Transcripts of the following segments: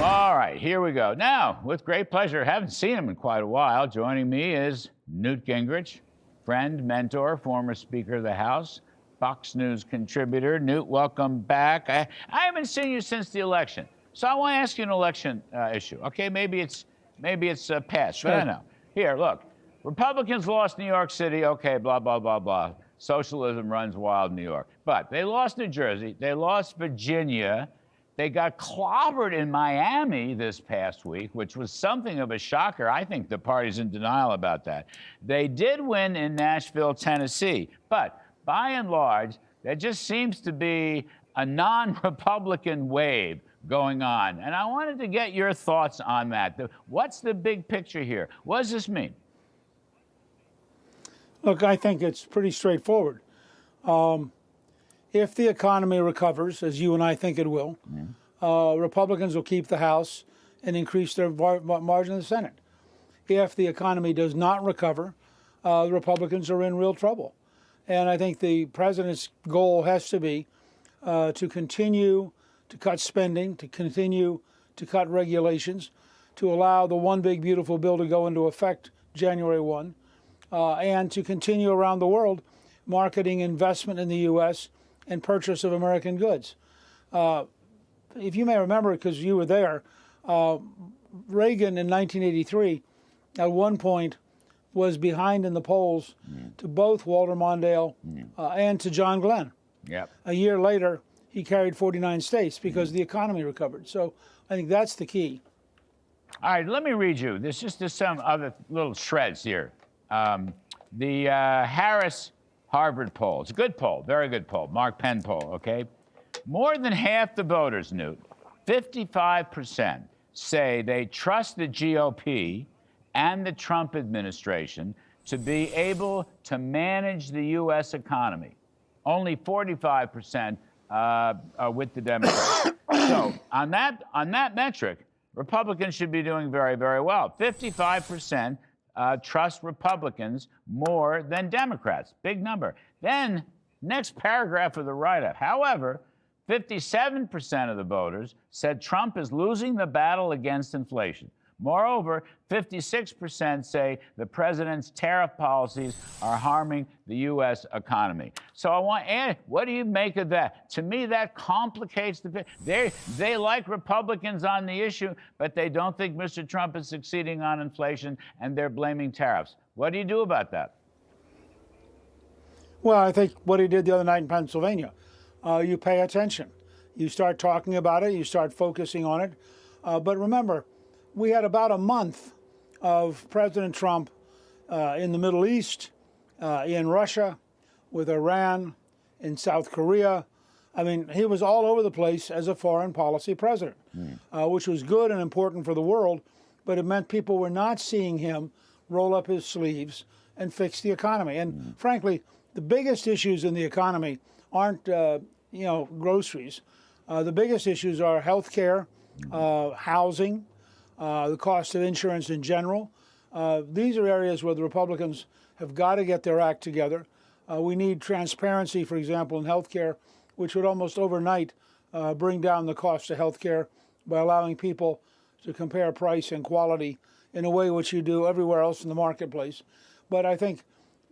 All right, here we go. Now, with great pleasure, haven't seen him in quite a while. Joining me is Newt Gingrich, friend, mentor, former Speaker of the House, Fox News contributor. Newt, welcome back. I haven't seen you since the election, so I want to ask you an election issue. Okay, maybe it's past, Sure. but I know. Here, look, Republicans lost New York City. Okay, blah blah blah blah. Socialism runs wild in New York, but they lost New Jersey. They lost Virginia. They got clobbered in Miami this past week, which was something of a shocker. I think the party's in denial about that. They did win in Nashville, Tennessee, but by and large, there just seems to be a non-Republican wave going on. And I wanted to get your thoughts on that. What's the big picture here? What does this mean? Look, I think it's pretty straightforward. If the economy recovers, as you and I think it will, Republicans will keep the House and increase their margin in the Senate. If the economy does not recover, the Republicans are in real trouble. And I think the president's goal has to be to continue to cut spending, to continue to cut regulations, to allow the One Big Beautiful Bill to go into effect January 1, and to continue around the world marketing investment in the U.S. and purchase of American goods. If you may remember, because you were there, Reagan in 1983 at one point was behind in the polls to both Walter Mondale and to John Glenn. Yep. A year later, he carried 49 states because the economy recovered. So I think that's the key. All right, let me read you. There's just some other little shreds here. The Harris-Harvard poll. It's a good poll, very good poll. Mark Penn poll, okay? More than half the voters, Newt, 55%, say they trust the GOP and the Trump administration to be able to manage the U.S. economy. Only 45% with the Democrats. So on that metric, Republicans should be doing very, very well. 55% trust Republicans more than Democrats. Big number. Then, next paragraph of the write-up. However, 57% of the voters said Trump is losing the battle against inflation. Moreover, 56% say the president's tariff policies are harming the U.S. economy. So I want to ask, what do you make of that? To me, that complicates the picture. They like Republicans on the issue, but they don't think Mr. Trump is succeeding on inflation, and they're blaming tariffs. What do you do about that? Well, I think what he did the other night in Pennsylvania, you pay attention. You start talking about it. You start focusing on it. But remember, we had about a month of President Trump in the Middle East, in Russia, with Iran, in South Korea. I mean, he was all over the place as a foreign policy president, which was good and important for the world, but it meant people were not seeing him roll up his sleeves and fix the economy. And frankly, the biggest issues in the economy aren't, groceries. The biggest issues are health care, housing, the cost of insurance in general. These are areas where the Republicans have got to get their act together. We need transparency, for example, in health care, which would almost overnight bring down the cost of health care by allowing people to compare price and quality in a way which you do everywhere else in the marketplace. But I think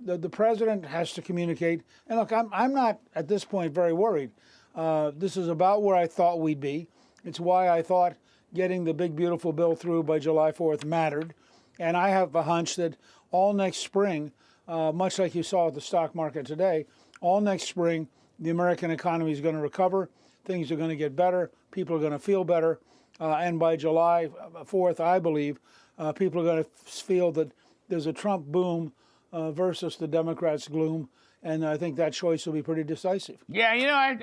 the president has to communicate. And look, I'm not at this point very worried. This is about where I thought we'd be. It's why I thought getting the big, beautiful bill through by July 4th mattered. And I have a hunch that all next spring, much like you saw at the stock market today, all next spring, the American economy is going to recover. Things are going to get better. People are going to feel better. And by July 4th, I believe, people are going to feel that there's a Trump boom versus the Democrats' gloom. And I think that choice will be pretty decisive. Yeah,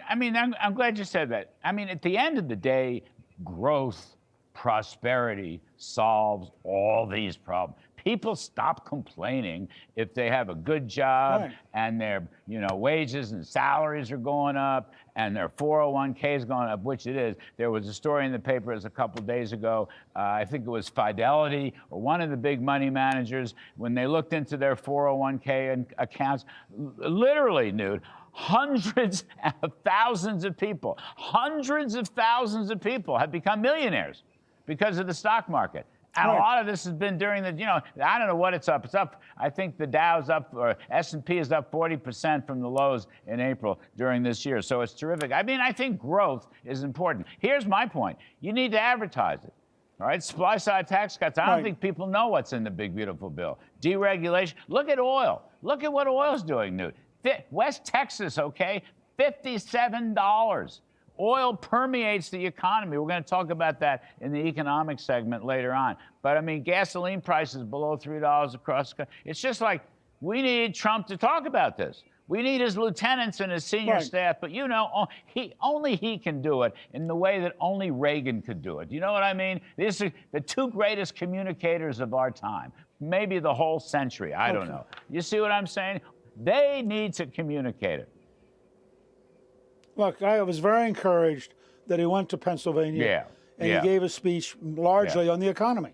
I'm glad you said that. I mean, at the end of the day, growth, prosperity solves all these problems. People stop complaining if they have a good job and their, wages and salaries are going up and their 401k is going up, which it is. There was a story in the paper a couple of days ago. I think it was Fidelity or one of the big money managers. When they looked into their 401k accounts, literally, Newt, hundreds of thousands of people have become millionaires because of the stock market. And a lot of this has been during the, I don't know what it's up. It's up, I think the Dow's up, or S&P is up 40% from the lows in April during this year. So it's terrific. I mean, I think growth is important. Here's my point. You need to advertise it. All right, supply side tax cuts. I don't think people know what's in the big, beautiful bill. Deregulation. Look at oil. Look at what oil's doing, Newt. West Texas, okay, $57. Oil permeates the economy. We're going to talk about that in the economic segment later on. But I mean, gasoline prices below $3 across the country. It's just like we need Trump to talk about this. We need his lieutenants and his senior staff, but only he can do it in the way that only Reagan could do it. You know what I mean? These are the two greatest communicators of our time, maybe the whole century. I don't know. You see what I'm saying? They need to communicate it. Look, I was very encouraged that he went to Pennsylvania and he gave a speech largely on the economy.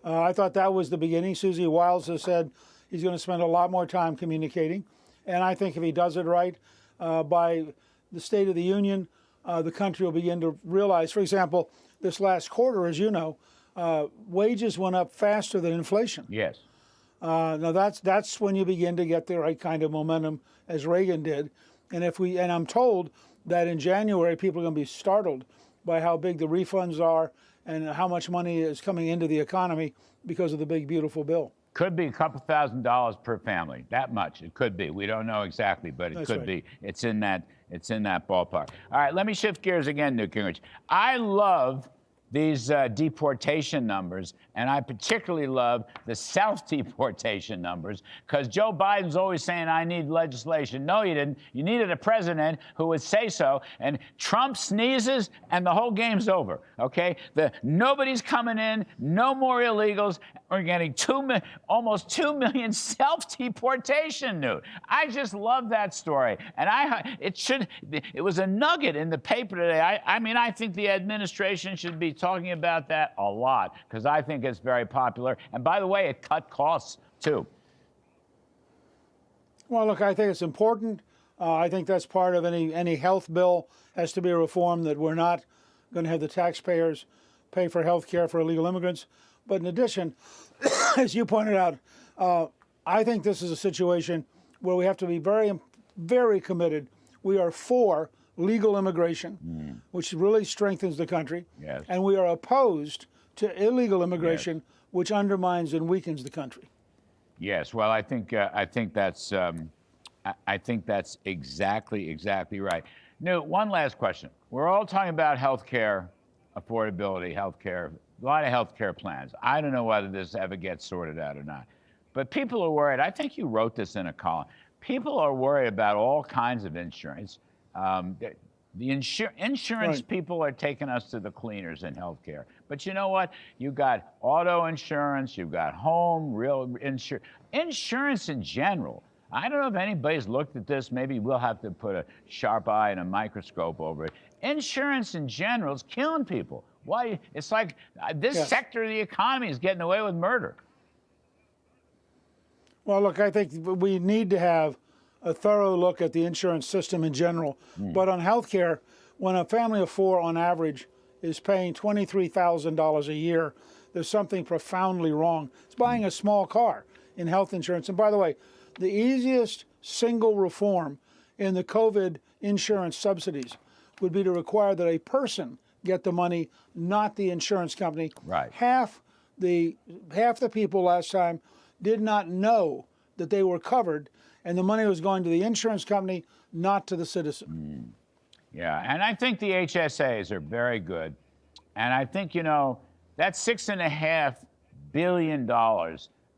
I thought that was the beginning. Susie Wiles has said he's going to spend a lot more time communicating. And I think if he does it right, by the State of the Union, the country will begin to realize, for example, this last quarter, as you know, wages went up faster than inflation. Yes. Now that's when you begin to get the right kind of momentum, as Reagan did. And I'm told that in January, people are going to be startled by how big the refunds are and how much money is coming into the economy because of the big, beautiful bill. Could be a couple $1,000s per family. That much. It could be. We don't know exactly, but it could be. It's in that ballpark. All right, let me shift gears again, Newt Gingrich. I love these deportation numbers, and I particularly love the self-deportation numbers, because Joe Biden's always saying, I need legislation. No, you didn't. You needed a president who would say so, and Trump sneezes, and the whole game's over, okay? Nobody's coming in, no more illegals. We're getting almost 2 million self-deportation, Newt. I just love that story, and it was a nugget in the paper today. I mean, I think the administration should be talking about that a lot, because I think it's very popular. And by the way, it cut costs too. Well, look, I think it's important. I think that's part of any health bill has to be a reform, that we're not going to have the taxpayers pay for health care for illegal immigrants. But in addition, as you pointed out, I think this is a situation where we have to be very, very committed. We are for legal immigration, which really strengthens the country. Yes. And we are opposed to illegal immigration, which undermines and weakens the country. Yes. Well, I think that's exactly right. Newt, one last question. We're all talking about health care, affordability, health care, a lot of health care plans. I don't know whether this ever gets sorted out or not. But people are worried. I think you wrote this in a column. People are worried about all kinds of insurance. The insurance people are taking us to the cleaners in healthcare. But you know what? You've got auto insurance, you've got home, real insurance in general. I don't know if anybody's looked at this. Maybe we'll have to put a sharp eye and a microscope over it. Insurance in general is killing people. Why? It's like this sector of the economy is getting away with murder. Well, look, I think we need to have a thorough look at the insurance system in general. But on health care, when a family of four on average is paying $23,000 a year, there's something profoundly wrong. It's buying a small car in health insurance. And by the way, the easiest single reform in the COVID insurance subsidies would be to require that a person get the money, not the insurance company. Right. Half the people last time did not know that they were covered, and the money was going to the insurance company, not to the citizen. Yeah, and I think the HSAs are very good. And I think, that $6.5 billion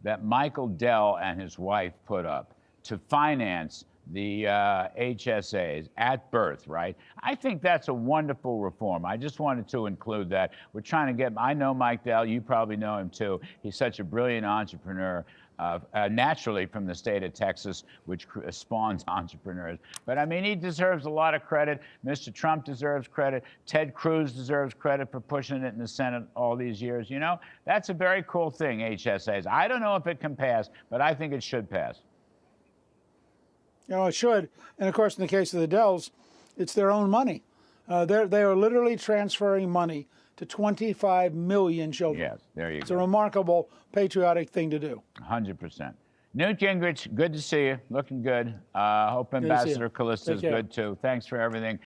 that Michael Dell and his wife put up to finance the HSAs at birth, right? I think that's a wonderful reform. I just wanted to include that. We're trying to I know Mike Dell, you probably know him too. He's such a brilliant entrepreneur, naturally from the state of Texas, which spawns entrepreneurs. But I mean, he deserves a lot of credit. Mr. Trump deserves credit. Ted Cruz deserves credit for pushing it in the Senate all these years. That's a very cool thing, HSAs. I don't know if it can pass, but I think it should pass. It should. And of course, in the case of the Dells, it's their own money. They are literally transferring money to 25 million children. Yes, there you It's a go. remarkable patriotic thing to do. 100%. Newt Gingrich, good to see you. Looking good. Hope to see you. Ambassador Callista's Take care. good too. Thanks for everything.